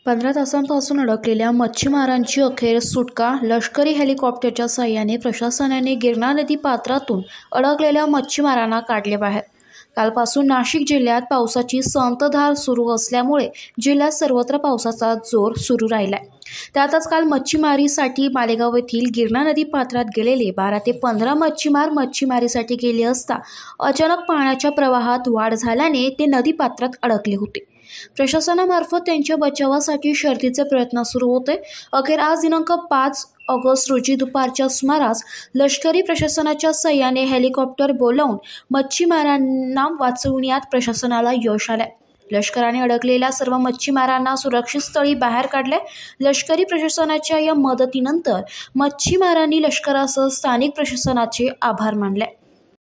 15 तासांपासून अडकलेल्या मच्छीमारांची अखेर सुटका. लष्करी हेलिकॉप्टरच्या साहाय्याने प्रशासनाने गिरणा नदी पात्रातून अडकलेल्या मच्छीमारांना काढले बाहेर. कालपासून नाशिक जिल्ह्यात पावसाची संततधार सुरू असल्यामुळे जिल्ह्यात सर्वत्र पावसाचा जोर सुरू राहिलाय. त्यातच काल मच्छीमारीसाठी मालेगाव येथील गिरणा नदी पात्रात गेलेले 12 ते 15 मच्छीमार मच्छीमारीसाठी गेले असता अचानक पाण्याच्या प्रवाहात वाढ झाल्याने ते नदी पात्रात अडकले होते. प्रशासनामार्फत त्यांच्या बचावासाठी शर्थीचे प्रयत्न सुरू होते. अखेर आज दिनांक 5 ऑगस्ट रोजी दुपारच्या सुमारास लष्करी प्रशासनाच्या साहाय्याने हेलिकॉप्टर बोलावून मच्छीमारांना वाचवण्यात प्रशासनाला यश आले. लष्कराने अडकलेल्या सर्व मच्छीमारांना सुरक्षित स्थळी बाहेर काढले. लष्करी प्रशासनाच्या या मदतीनंतर मच्छीमारांनी लष्करासह स्थानिक प्रशासनाचे आभार मानले.